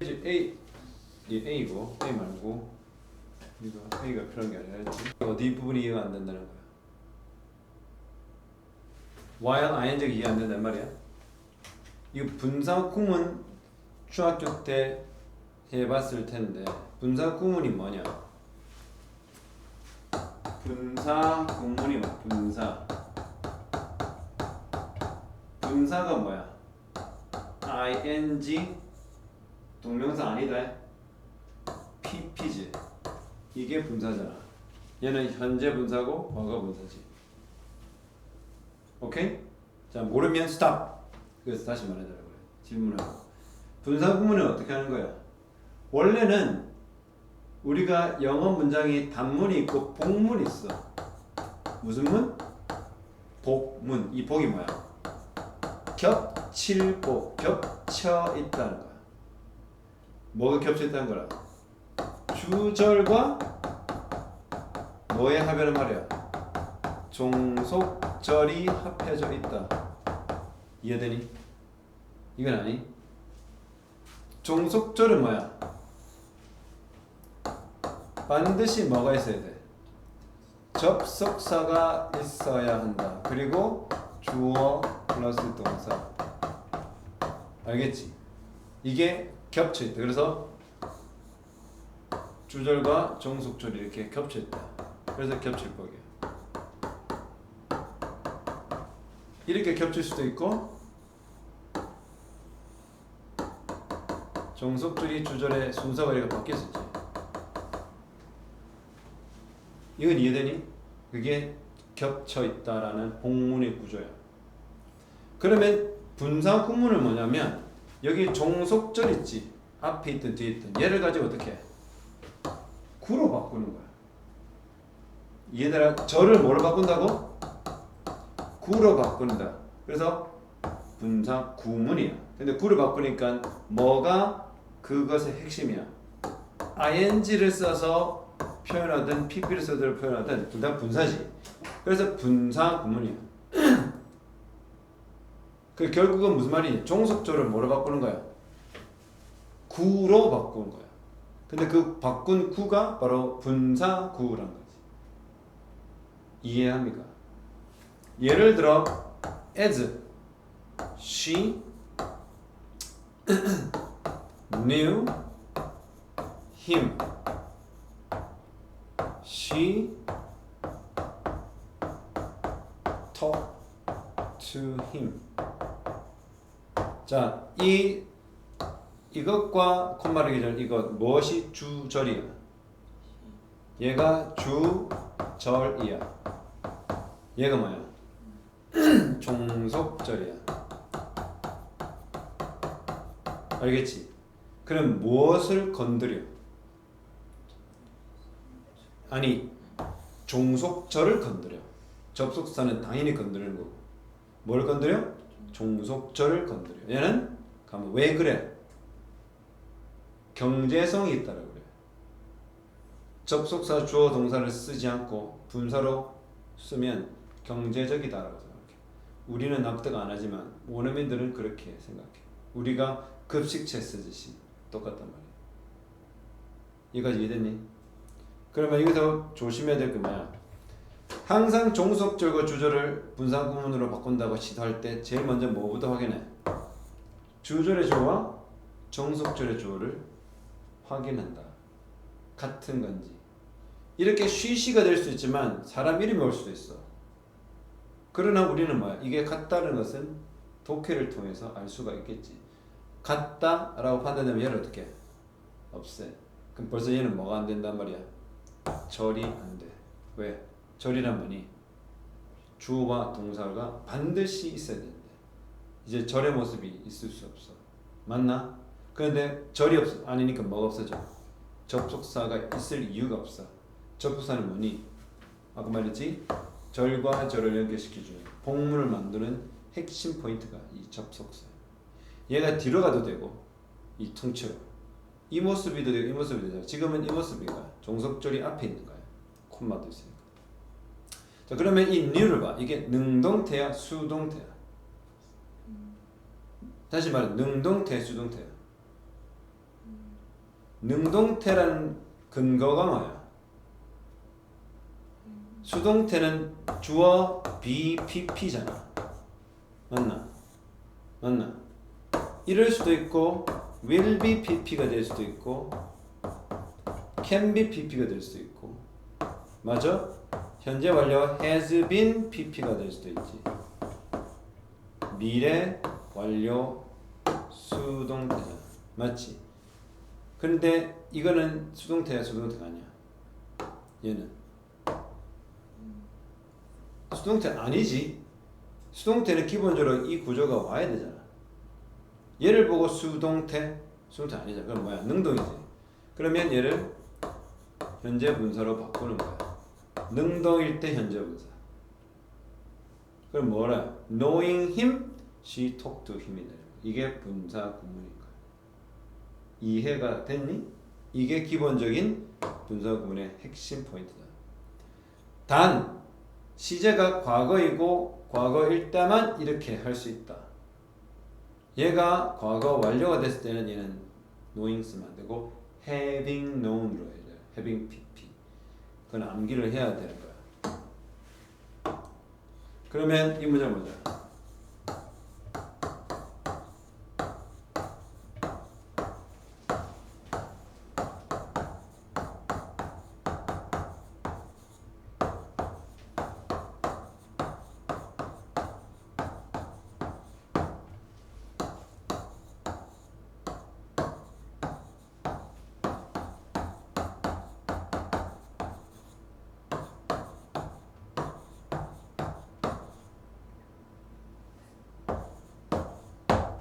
이제 A 이 A고 A 말고 이거 A가 필요한 게 아니라 어디 부분이 이해가 안 된다는 거야. while ing가 이해 안 된단 말이야. 이 분사 구문 중학교 때 해봤을 텐데 분사 구문이 뭐냐? 분사 구문이 뭐? 분사가 뭐야? ing 동명사 아니다. pp지. 이게 분사잖아. 얘는 현재 분사고 과거 분사지. 오케이? 자, 모르면 스탑. 그래서 다시 말해달라고 그래. 질문하고. 분사 구문은 어떻게 하는 거야? 원래는 우리가 영어 문장이 단문이 있고 복문이 있어. 무슨 문? 복문. 이 복이 뭐야? 겹칠복. 겹쳐 있다는 거야. 뭐가 겹쳐 있다는 거라? 주절과 뭐의 합이란 말이야? 종속절이 합해져 있다. 이해되니? 이건 아니? 종속절은 뭐야? 반드시 뭐가 있어야 돼? 접속사가 있어야 한다. 그리고 주어 플러스 동사. 알겠지? 이게 겹쳐 있다. 그래서 주절과 종속절이 이렇게 겹쳐 있다. 그래서 겹칠 거예요. 이렇게 겹칠 수도 있고 종속절이 주절의 순서가 이렇게 바뀔 수 있지. 이건 이해되니? 그게 겹쳐 있다라는 복문의 구조야. 그러면 분사 구문은 뭐냐면 여기 종속절 있지. 앞에 있든 뒤에 있든 얘를 가지고 어떻게 해? 구로 바꾸는 거야. 얘들아, 절을 뭐로 바꾼다고? 구로 바꾼다. 그래서 분사 구문이야. 근데 구를 바꾸니까 뭐가 그것의 핵심이야? ing를 써서 표현하든 pp를 써서 표현하든 둘 다 분사지. 그래서 분사 구문이야. 그 결국은 무슨 말이냐? 종속절을 뭐로 바꾸는 거야? 구로 바꾸는 거야. 근데 그 바꾼 구가 바로 분사 구란 거지. 이해합니까? 예를 들어 as she knew him. She talked to him. 자, 이것과 콤마를 기준 이것 무엇이 주절이야? 얘가 주절이야. 얘가 뭐야? 종속절이야. 알겠지? 그럼 무엇을 건드려? 아니, 종속절을 건드려. 접속사는 당연히 건드리는 거고. 뭘 건드려? 종속절을 건드려. 얘는 가면 왜 그래? 경제성이 있다라고 그래. 접속사 주어 동사를 쓰지 않고 분사로 쓰면 경제적이다라고 생각해. 우리는 납득 안 하지만 원어민들은 그렇게 생각해. 우리가 급식체 쓰듯이 똑같단 말이야. 이거까지 이해됐니? 그러면 여기서 조심해야 될 게 뭐야? 항상 종속절과 주절을 분사 구문으로 바꾼다고 시도할 때 제일 먼저 뭐부터 확인해? 주절의 주어와 종속절의 주어를 확인한다. 같은 건지. 이렇게 쉬쉬가 될 수 있지만 사람 이름이 올 수도 있어. 그러나 우리는 뭐야? 이게 같다는 것은 독해를 통해서 알 수가 있겠지. 같다라고 판단되면 얘를 어떻게 해? 없애. 그럼 벌써 얘는 뭐가 안 된단 말이야? 절이 안 돼. 왜? 절이란 뭐니? 주어와 동사가 반드시 있어야 된대. 이제 절의 모습이 있을 수 없어. 맞나? 그런데 절이 아니니까 뭐가 없어져? 접속사가 있을 이유가 없어. 접속사는 뭐니? 아까 말했지? 절과 절을 연결시켜주는 복문을 만드는 핵심 포인트가 이 접속사. 얘가 뒤로 가도 되고 이 통째로 이 모습이도 되고 이 모습이도 되잖아. 지금은 이 모습이가 종속절이 앞에 있는 거야. 콤마도 있으니까. 자, 그러면 이 new를 봐. 이게 능동태야 수동태야? 다시 말해 능동태 수동태야? 능동태라는 근거가 뭐야? 수동태는 주어 be pp잖아. 맞나? 맞나? 이럴 수도 있고 will be pp가 될 수도 있고 can be pp가 될 수도 있고 맞아? 현재 완료 has been pp가 될 수도 있지. 미래 완료 수동태잖아. 맞지? 그런데 이거는 수동태야 수동태가 아니야. 얘는 수동태 아니지. 수동태는 기본적으로 이 구조가 와야 되잖아. 얘를 보고 수동태 아니잖아. 그럼 뭐야? 능동이지. 그러면 얘를 현재 분사로 바꾸는 거야. 능동일 때 현재 분사. 그럼 뭐라? Knowing him, she talked to him이다. 이게 분사 구문인 거야. 이해가 됐니? 이게 기본적인 분사 구문의 핵심 포인트다. 단 시제가 과거이고 과거일 때만 이렇게 할 수 있다. 얘가 과거 완료가 됐을 때는 얘는 knowing 쓰면 안 되고 having known으로 해야 돼. having pp. 그건 암기를 해야 되는 거야. 그러면 이 문장 보자.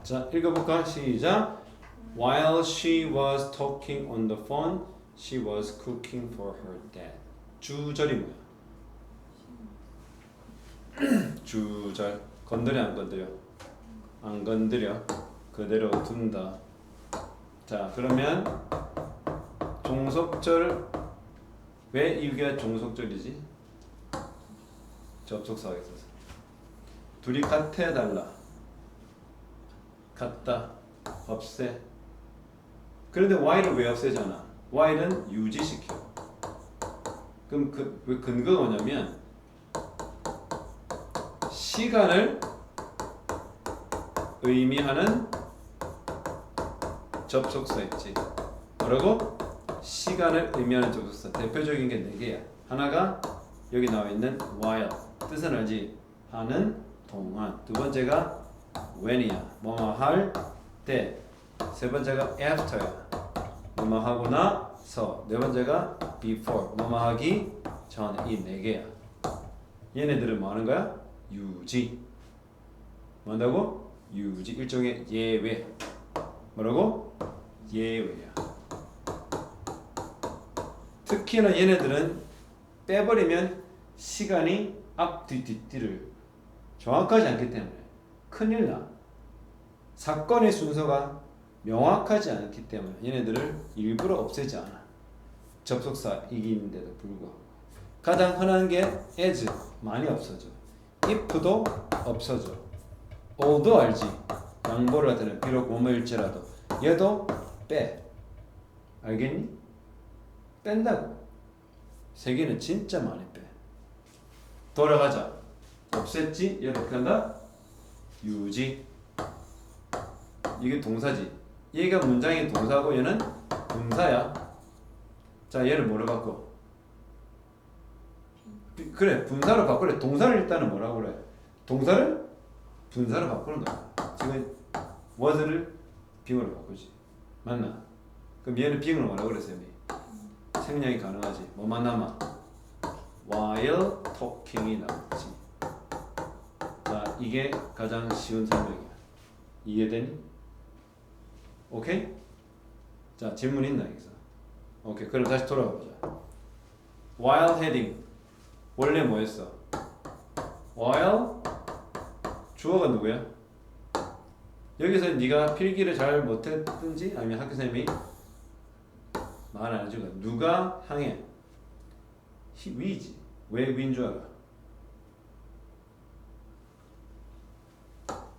자, 읽어볼까? 시작. While she was talking on the phone, she was cooking for her dad. 주절이 뭐야? 주절. 건드려 안 건드려? 안 건드려. 그대로 둔다. 자, 그러면 종속절. 왜 이게 종속절이지? 접속사가 있어서. 둘이 같아 달라. 같다, 없애. 그런데 y를 왜 없애잖아? y는 유지시켜. 그럼 왜 근거가 뭐냐면 시간을 의미하는 접속사 있지. 뭐라고? 시간을 의미하는 접속사. 대표적인 게 4개야. 하나가 여기 나와 있는 while. 뜻은 알지? 하는 동안. 두 번째가 when이야. 뭐뭐 할 때. 세 번째가 after야. 뭐뭐 하고 나서. 네 번째가 before. 뭐뭐 하기 전에. 이 4개야. 얘네들은 뭐 하는 거야? 유지. 뭐 한다고? 유지. 일종의 예외. 뭐라고? 예외야. 특히나 얘네들은 빼버리면 시간이 앞뒤를 정확하지 않기 때문에 큰일 나. 사건의 순서가 명확하지 않기 때문에 얘네들을 일부러 없애지 않아. 접속사이기인데도 불구하고. 가장 흔한 게 as, 많이 없어져. if도 없어져. although 알지? 양보를 하더라도 비록 뭐뭐일지라도 얘도 빼. 알겠니? 뺀다고. 3개는 진짜 많이 빼. 돌아가자. 없앴지? 얘를 어떻게 한다? 유지. 이게 동사지. 얘가 문장의 동사고 얘는 분사야. 자, 얘를 뭐로 바꿔? 그래, 분사로 바꾸래. 동사를 일단은 뭐라고 그래? 동사를 분사로 바꾸는 거야. 지금 was를 being으로 바꾸지. 맞나? 그럼 얘는 being으로 뭐라고 그래, 쌤이? 생략이 가능하지. 뭐만 남아? while talking이 남지. 자, 이게 가장 쉬운 설명이야. 이해되니? 오케이? 자, 질문 있나 여기서? 오케이, 그럼 다시 돌아가 보자. while heading 원래 뭐였어? while 주어가 누구야? 여기서 네가 필기를 잘 못했든지 아니면 학교 선생님이 말 안 해주고 누가 향해? 위지. 왜 위인 줄 알아?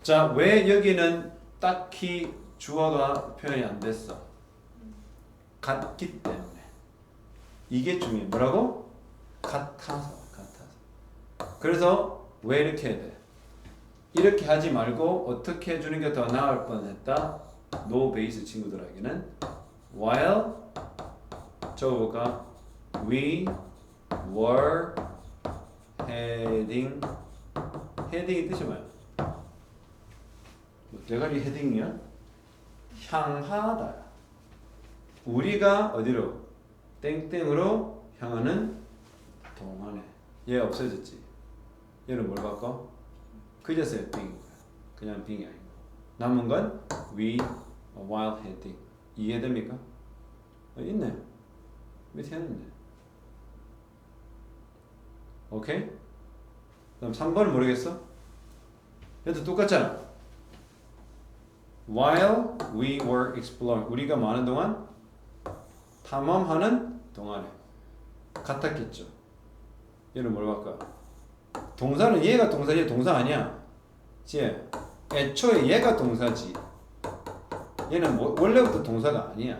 자, 왜 여기는 딱히 주어가 표현이 안 됐어? 같기 때문에. 이게 중요해. 뭐라고? 같아서. 그래서 왜 이렇게 해야 돼? 이렇게 하지 말고 어떻게 해주는 게 더 나을 뻔했다. no base 친구들에게는 while 저거가 we were heading. 헤딩이 뜻이 뭐야? 대가리 헤딩이야? 향하다. 우리가 어디로? 땡땡으로 향하는 동안에. 얘 없어졌지. 얘는 뭘 바꿔? 그제서야 빙. 그냥 빙이 아니고. 남은 건 we while heading. 이해됩니까? 있네. 밑에 했는데. 오케이? 그럼 3번은 모르겠어? 얘도 똑같잖아. While we were exploring. 우리가 많은 동안 탐험하는 동안에. 같았겠죠. 얘는 뭘 바꿔? 동사는 얘가 동사지 동사 아니야. 애초에 얘가 동사지. 얘는 원래부터 동사가 아니야.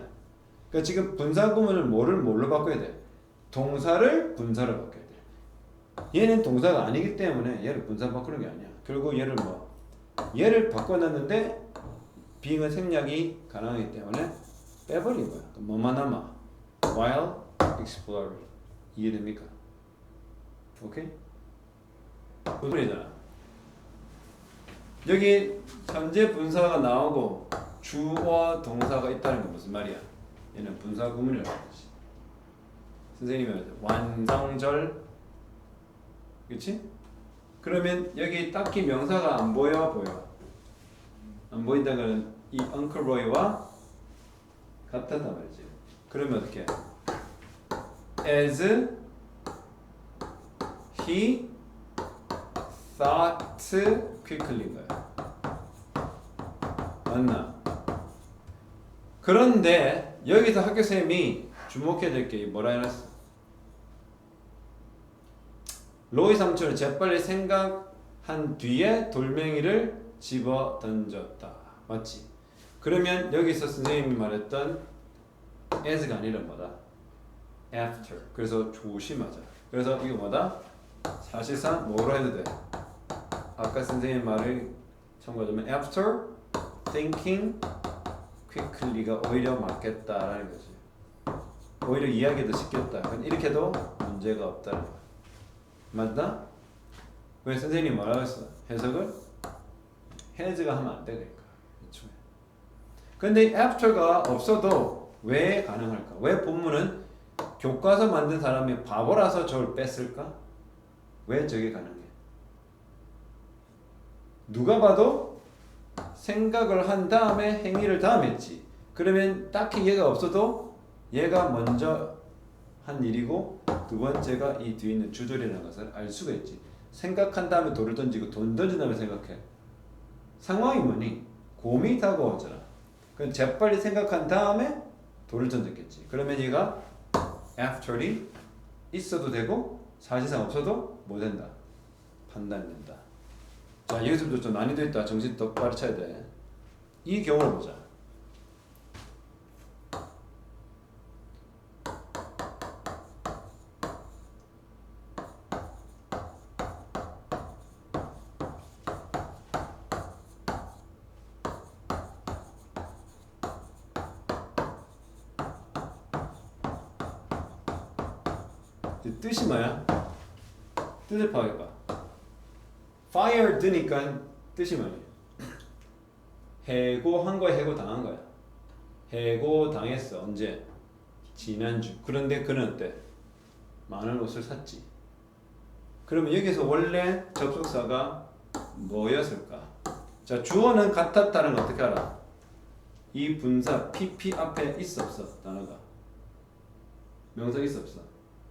그러니까 지금 분사 구문을 뭘로 바꿔야 돼? 동사를 분사로 바꿔야 돼. 얘는 동사가 아니기 때문에 얘를 분사 바꾸는 게 아니야. 결국 얘를 얘를 바꿔놨는데 being은 생략이 가능하기 때문에 빼버린 거야. 뭐만 남아? while exploring. 이해됩니까? 오케이? 부분이잖아. 여기 현재 분사가 나오고 주어 동사가 있다는 건 무슨 말이야? 얘는 분사 구문이라는 거지. 선생님이 완성절, 그렇지? 그러면 여기 딱히 명사가 안 보여? 안 보인다는 이 Uncle Roy와 같았단 말이지. 그러면 어떻게? As he thought quickly인 거야. 맞나? 그런데 여기서 학교쌤이 주목해야 될 게 뭐라 해놨어? 로이 삼촌은 재빨리 생각한 뒤에 돌멩이를 집어 던졌다. 맞지? 그러면 여기서 선생님이 말했던 as가 아니라 뭐다? after. 그래서 조심하자. 그래서 이거 뭐다? 사실상 뭐로 해도 돼? 아까 선생님 말을 참고하자면 after thinking quickly가 오히려 맞겠다라는 거지. 오히려 이해하기도 쉽겠다. 이렇게 해도 문제가 없다는 거야. 맞나? 왜 선생님이 뭐라고 했어? 해석을? has가 하면 안 되니까. 근데 after가 없어도 왜 가능할까? 왜 본문은 교과서 만든 사람이 바보라서 저걸 뺐을까? 왜 저게 가능해? 누가 봐도 생각을 한 다음에 행위를 다음 했지. 그러면 딱히 얘가 없어도 얘가 먼저 한 일이고 두 번째가 이 뒤에 있는 주절이라는 것을 알 수가 있지. 생각한 다음에 돌을 던지고 돈 던진 다음에 생각해. 상황이 뭐니? 곰이 다가오잖아. 그럼 재빨리 생각한 다음에 돌을 던졌겠지. 그러면 얘가 after이 있어도 되고 사실상 없어도 뭐 된다? 판단된다. 자, 여기서부터 좀 난이도 있다. 정신 똑바로 차야 돼. 이 경우를 보자. 뜻이 뭐야? 뜻을 파악해봐. fired니까 뜻이 뭐니? 해고한 거야, 해고 당한 거야? 해고 당했어. 언제? 지난주. 그런데 그는 어때? 많은 옷을 샀지. 그러면 여기서 원래 접속사가 뭐였을까? 자, 주어는 같았다는 거 어떻게 알아? 이 분사 PP 앞에 있어 없어? 단어가 명사 있어 없어?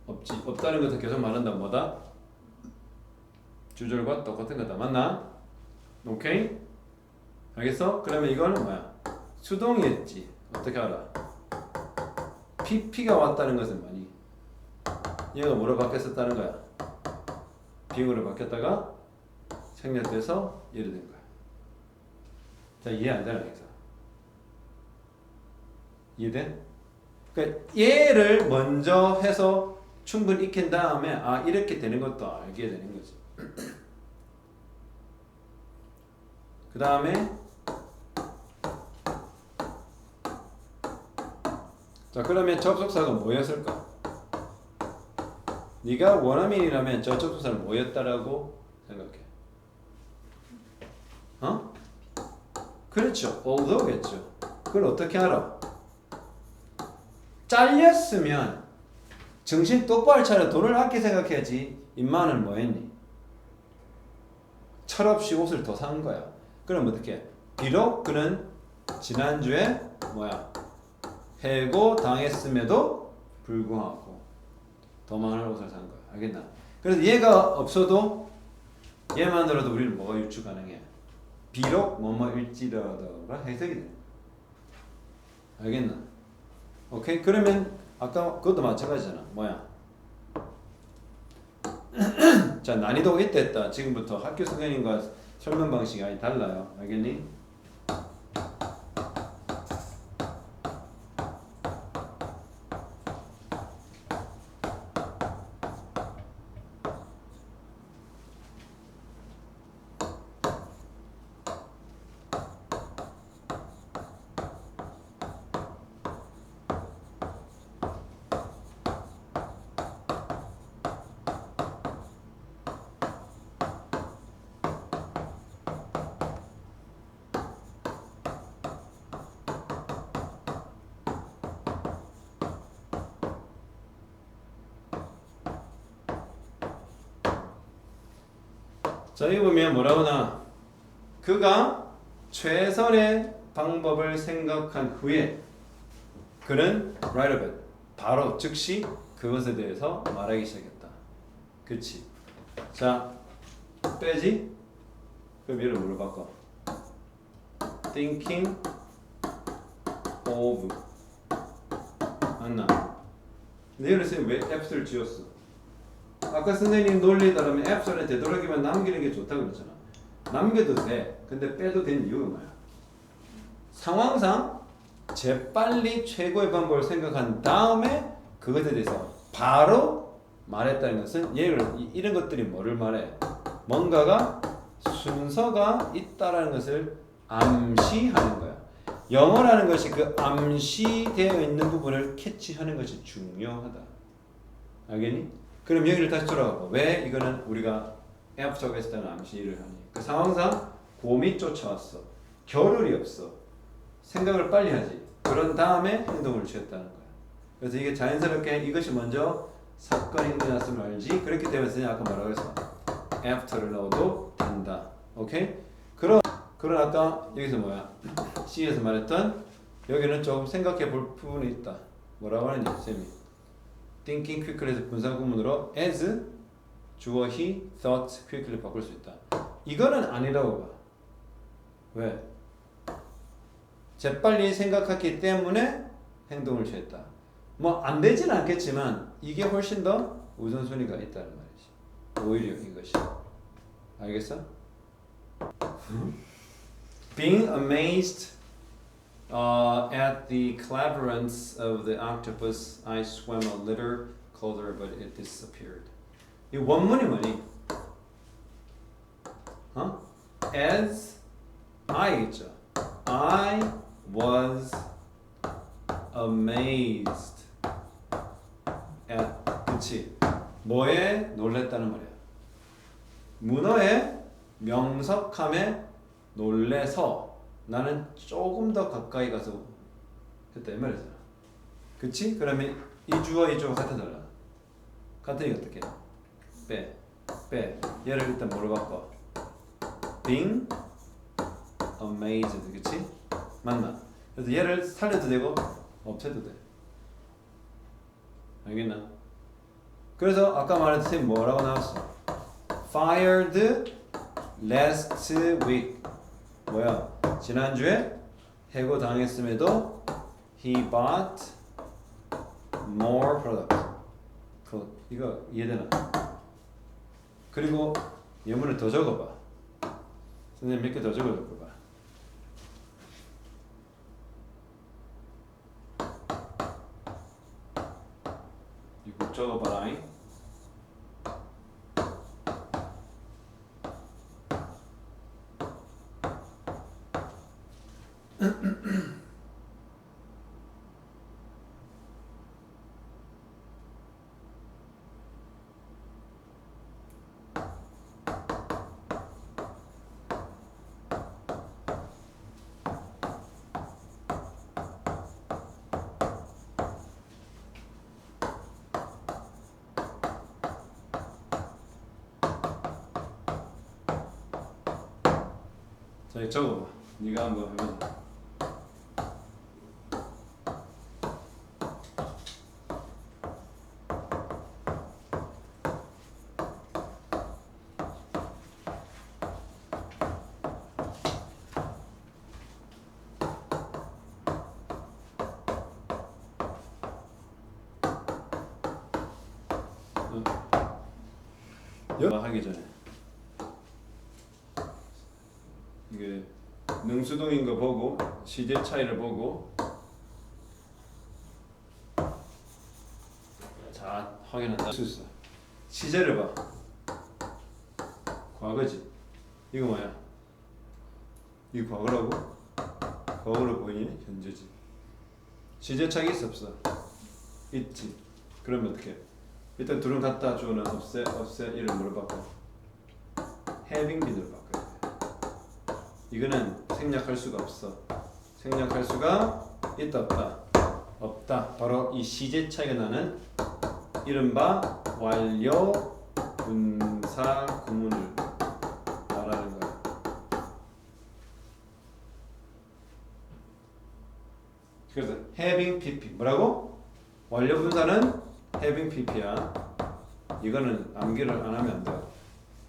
없지. 없다는 것을 계속 말한다. 뭐다? 주절과 똑같은 거다. 맞나? 오케이? 알겠어? 그러면 이거는 뭐야? 수동이었지. 어떻게 알아? PP가 왔다는 것은 뭐니? 얘가 뭐로 바뀌었었다는 거야? 비용으로 바뀌었다가 생략돼서 예를 든 거야. 자, 이해 안 되나? 여기서 이해돼? 그러니까 얘를 먼저 해서 충분히 익힌 다음에 아 이렇게 되는 것도 알게 되는 거지. 그 다음에 자 그러면 접속사가 뭐였을까? 네가 원어민이라면 저 접속사는 뭐였다라고 생각해? 어? 그렇죠. although겠죠. 그걸 어떻게 알아? 잘렸으면 정신 똑바로 차려 돈을 아끼 생각해야지. 임마는 뭐 했니? 철없이 옷을 더 산 거야. 그럼 어떻게? 비록 그는 지난주에 뭐야? 해고 당했음에도 불구하고 더 많은 옷을 산 거야. 알겠나? 그래서 얘가 없어도 얘만으로도 우리는 뭐가 유추 가능해? 비록 뭐뭐일지라도가 해석이 돼. 알겠나? 오케이? 그러면 아까 그것도 마찬가지잖아. 뭐야? 자 난이도가 있다. 지금부터 학교 선생님과 설명 방식이 아예 달라요. 알겠니? 자 여기 보면 뭐라고 나? 그가 최선의 방법을 생각한 후에 그는 right of it 바로 즉시 그것에 대해서 말하기 시작했다. 그치? 자 빼지? 그럼 얘를 뭘로 바꿔? thinking of 맞나? 근데 얘를 쓰면 왜 apps를 지었어? 아까 선생님 논리에 따르면 앱선에 되도록이면 남기는 게 좋다고 그랬잖아. 남겨도 돼. 근데 빼도 되는 이유가 뭐야? 상황상 재빨리 최고의 방법을 생각한 다음에 그것에 대해서 바로 말했다는 것은 이런 것들이 뭐를 말해? 뭔가가 순서가 있다라는 것을 암시하는 거야. 영어라는 것이 그 암시되어 있는 부분을 캐치하는 것이 중요하다. 알겠니? 그럼 여기를 다시 돌아가고 왜 이거는 우리가 F 적했을 때는 암시를 하니? 그 상황상 곰이 쫓아왔어. 겨를이 없어. 생각을 빨리 하지. 그런 다음에 행동을 취했다는 거야. 그래서 이게 자연스럽게 이것이 먼저 사건이 일어났음을 알지. 그렇기 때문에 선생님이 아까 뭐라고 했어? after를 넣어도 된다. 오케이? 그런 아까 여기서 뭐야? C에서 말했던 여기는 조금 생각해 볼 부분이 있다. 뭐라고 하는지 쌤이 thinking quickly에서 분사구문으로 as 주어 he thought quickly 바꿀 수 있다. 이거는 아니라고 봐. 왜? 재빨리 생각했기 때문에 행동을 취했다. 뭐 안 되진 않겠지만 이게 훨씬 더 우선순위가 있다는 말이지. 오히려 이것이. 알겠어? Being amazed at the cleverance of the octopus, I swam a little closer, but it disappeared. 이 원문이 뭐니? As I 있죠. I was amazed at 그치? 뭐에 놀랬다는 말이야. 문어의 명석함에 놀래서 나는 조금 더 가까이 가서 했다 이 말이잖아. 그치? 그러면 이 주어 이 주어 같아 달라. 같으니까 어떻게? 빼. 얘를 일단 뭐로 바꿔? being amazed. 그치? 맞나? 그래서 얘를 살려도 되고 없애도 돼. 알겠나? 그래서 아까 말했듯이 뭐라고 나왔어? fired last week. 뭐야? 지난주에 해고 당했음에도 he bought more products. 이거 이해되나? 그리고 예문을 더 적어봐. 선생님 몇 개 더 적어줘 봐. 적어봐라. 자, 이거 적어봐. 네가 한번 해보자. 하기 전에 이게 능수동인 거 보고 시제 차이를 보고 자 확인한다. 수수 시제를 봐. 과거지. 이거 뭐야? 이 과거라고? 과거로 보이니? 현재지. 시제 차이 있어 없어? 있지. 그러면 어떻게? 일단 둘은 갖다 주어는 없애 이를 뭐로 바꿔? having been으로 바꿔야 돼. 이거는 생략할 수가 없어. 생략할 수가 있다 없다? 없다. 바로 이 시제 차이가 나는 이른바 완료 분사 구문을 말하는 거야. 그래서 having pp 뭐라고? 완료 분사는 having pp야. 이거는 암기를 안 하면 안 돼요.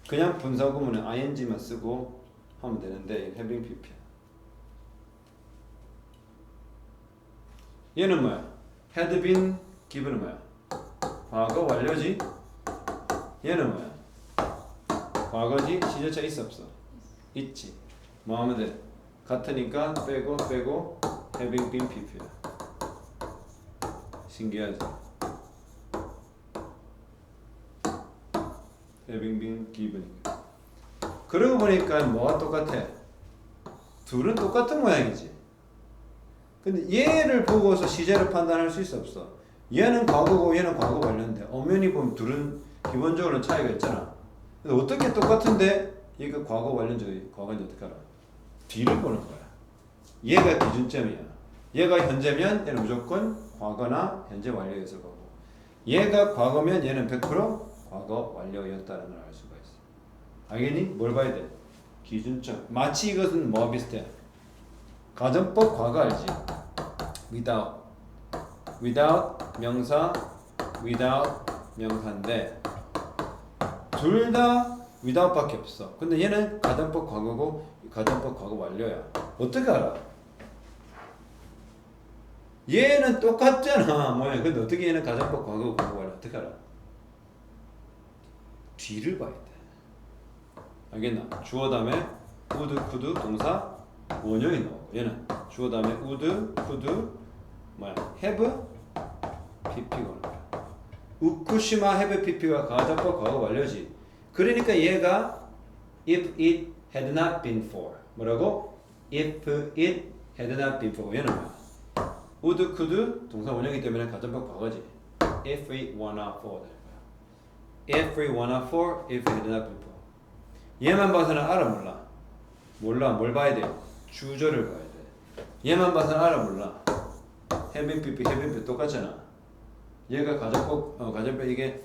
그냥 분사 구문에 ing만 쓰고 하면 되는데 having pp야. 얘는 뭐야? had been given은 뭐야? 과거 완료지? 얘는 뭐야? 과거지? 시제차 있어 없어? 있지. 뭐 하면 돼? 같으니까 빼고 having been pp야. 신기하지? having been given. 그러고 보니까 뭐가 똑같아? 둘은 똑같은 모양이지. 근데 얘를 보고서 시제를 판단할 수 있어 없어? 얘는 과거고 얘는 과거 완료인데 엄연히 보면 둘은 기본적으로 차이가 있잖아. 근데 어떻게 똑같은데 얘가 과거 완료인지 과거인지 어떻게 알아? 뒤를 보는 거야. 얘가 기준점이야. 얘가 현재면 얘는 무조건 과거나 현재 완료였을 거고, 얘가 과거면 얘는 100% 과거 완료였다는 걸 알 수가 있어. 알겠니? 뭘 봐야 돼? 기준점. 마치 이것은 뭐와 비슷해? 가정법 과거 알지? without 명사, without 명사인데 둘 다 without 밖에 없어. 근데 얘는 가정법 과거고 가정법 과거 완료야. 어떻게 알아? 얘는 똑같잖아 뭐야. 근데 어떻게 얘는 가정법 과거고 과거 완료 어떻게 알아? 뒤를 봐야 돼. 알겠나? 주어 다음에 would, could 동사 원형이 나오고, 얘는 주어 다음에 would, could 뭐야? have, pp가 오는 거야. 우쿠시마 have, pp가 가정법 과거 완료지. 그러니까 얘가 if it had not been for 뭐라고? if it had not been for 얘는 뭐야? would, could 동사 원형이기 때문에 가정법 과거지. if it were not for if it were not for, if it had not been for. 얘만 봐서는 알아 몰라? 몰라. 뭘 봐야 돼요? 주절을 봐야 돼. 얘만 봐서는 알아 몰라? having pp, having pp 똑같잖아. 얘가 가정법 이게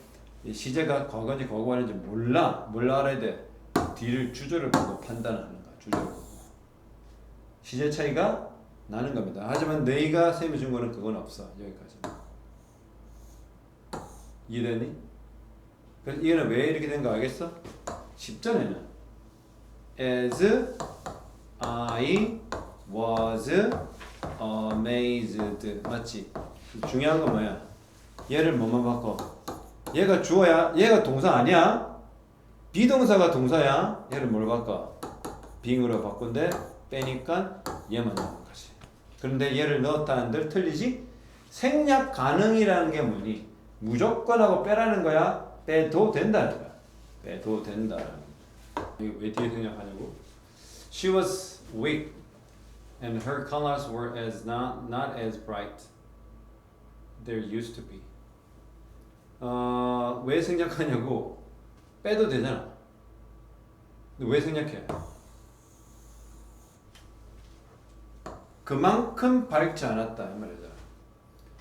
시제가 과거인지 과거 완료인지 몰라. 알아야 돼? 뒤를 주절을 보고 판단하는 거야. 주절을 보고. 시제 차이가 나는 겁니다. 하지만 너희가 쌤이 준 거는 그건 없어. 여기까지. 이해되니? 그래서 이거는 왜 이렇게 된 거 알겠어? 10전에는 as I was amazed 맞지? 중요한 건 뭐야? 얘를 뭐만 바꿔? 얘가 주어야? 얘가 동사 아니야? 비동사가 동사야? 얘를 뭘 바꿔? being으로 바꾼데 빼니까 얘만 나오는 거지. 그런데 얘를 넣었다 한들 틀리지? 생략 가능이라는 게 뭐니? 무조건 하고 빼라는 거야? 빼도 된다는 거야. 빼도 된다. 이거 왜 뒤에 생략하냐고? She was weak and her colors were not as bright there used to be. 왜 생략하냐고? 빼도 되잖아. 근데 왜 생략해? 그만큼 밝지 않았다 이 말이잖아.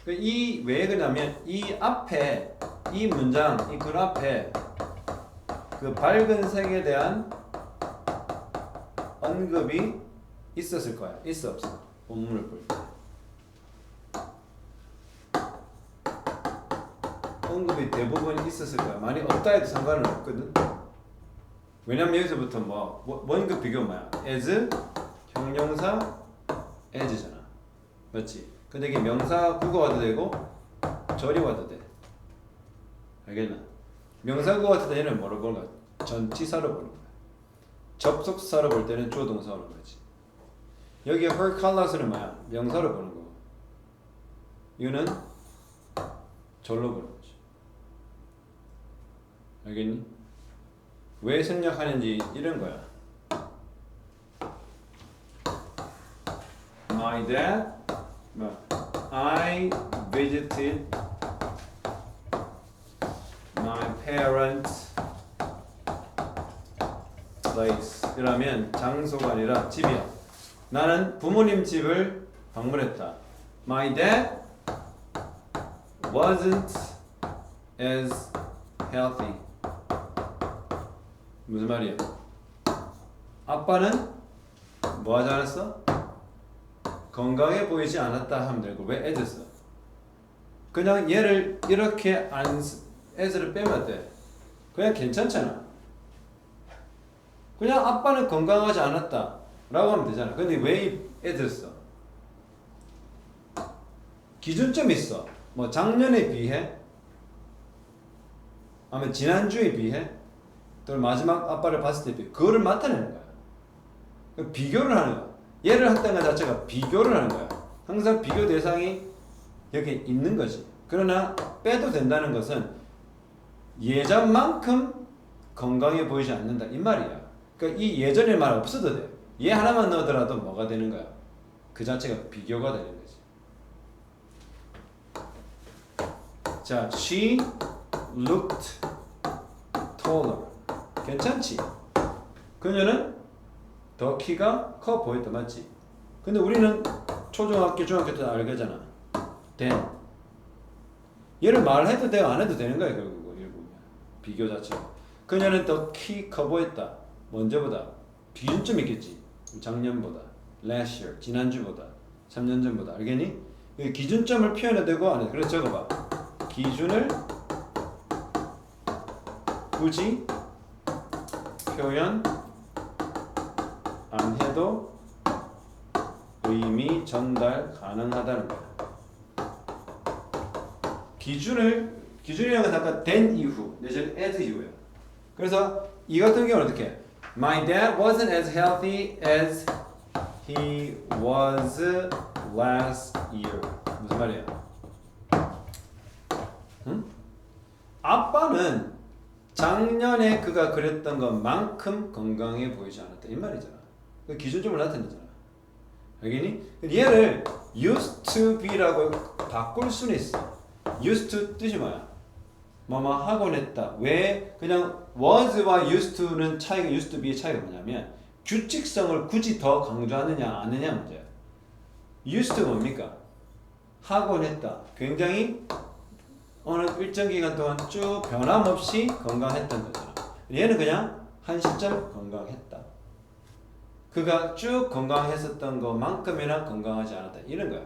이 왜 그러냐면 이 앞에 이 문장 이 글 앞에 그 밝은 색에 대한 언급이 있었을 거야. 있어 없어? 본문을 볼 때. 언급이 대부분 있었을 거야. 많이 없다 해도 상관은 없거든. 왜냐면 여기서부터 원급 비교 뭐야? as 형용사 as잖아. 맞지? 근데 이게 명사 구가 와도 되고 절이 와도 돼. 알겠나? 명사 구가 왔을 때는 뭐로 보는 거야? 전치사로 보는 거야. 접속사로 볼 때는 주어 동사로 보는 거지. 여기 her colors는 뭐야? 명사로 보는 거고. 이거는 절로 보는 거지. 알겠니? 왜 생략하는지 이런 거야. My dad, I visited my parents' place. 이라면 장소가 아니라 집이야. 나는 부모님 집을 방문했다. My dad wasn't as healthy. 무슨 말이야? 아빠는 뭐 하지 않았어? 건강해 보이지 않았다 하면 되고 왜 as 써? 그냥 얘를 이렇게 as를 빼면 돼. 그냥 괜찮잖아. 그냥 아빠는 건강하지 않았다 라고 하면 되잖아. 근데 왜 as 써? 기준점이 있어. 뭐 작년에 비해 아니면 지난주에 비해 또 마지막 아빠를 봤을 때 비해 그거를 나타내는 거야. 비교를 하는 거야. 얘를 한다는 것 자체가 비교를 하는 거야. 항상 비교 대상이 여기 있는 거지. 그러나 빼도 된다는 것은 예전만큼 건강해 보이지 않는다 이 말이야. 그러니까 이 예전의 말 없어도 돼. 얘 하나만 넣어더라도 뭐가 되는 거야? 그 자체가 비교가 되는 거지. 자, she looked taller. 괜찮지? 그녀는 더 키가 커 보였다. 맞지? 근데 우리는 초등학교, 중학교 때 알겠잖아. then. 얘를 말해도 되고 안 해도 되는 거야. 결국 비교 자체가. 그녀는 더 키 커 보였다. 먼저보다. 기준점 있겠지. 작년보다. last year. 지난주보다. 3년 전보다. 알겠니? 기준점을 표현해도 되고 안 해도. 그래서 적어봐. 기준을 굳이 표현 안 해도 의미 전달 가능하다는 거야. 기준이라는 건 아까 then 이후 내지는 as 이후야. 그래서 이 같은 경우는 어떻게? My dad wasn't as healthy as he was last year. 무슨 말이야? 응? 아빠는 작년에 그가 그랬던 것만큼 건강해 보이지 않았다 이 말이잖아. 그 기준점을 나타내잖아. 알겠니? 얘를 used to be라고 바꿀 수는 있어. used to 뜻이 뭐야? 뭐뭐 하곤 했다. 왜 그냥 was와 used to는 차이가 used to be의 차이가 뭐냐면 규칙성을 굳이 더 강조하느냐 안 하느냐 문제야. used to 뭡니까? 하곤 했다. 굉장히 어느 일정 기간 동안 쭉 변함없이 건강했던 거잖아. 얘는 그냥 한 시점 건강했다. 그가 쭉 건강했었던 것만큼이나 건강하지 않았다. 이런 거야.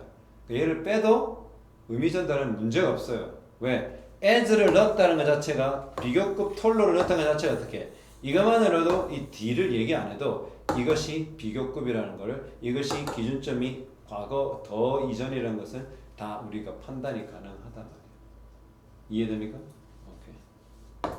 얘를 빼도 의미 전달은 문제가 없어요. 왜? as를 넣었다는 것 자체가 비교급 톨로를 넣었다는 것 자체가 어떻게? 이것만으로도 이 D를 얘기 안 해도 이것이 비교급이라는 거를 이것이 기준점이 과거 더 이전이라는 것은 다 우리가 판단이 가능하단 말이야. 이해됩니까?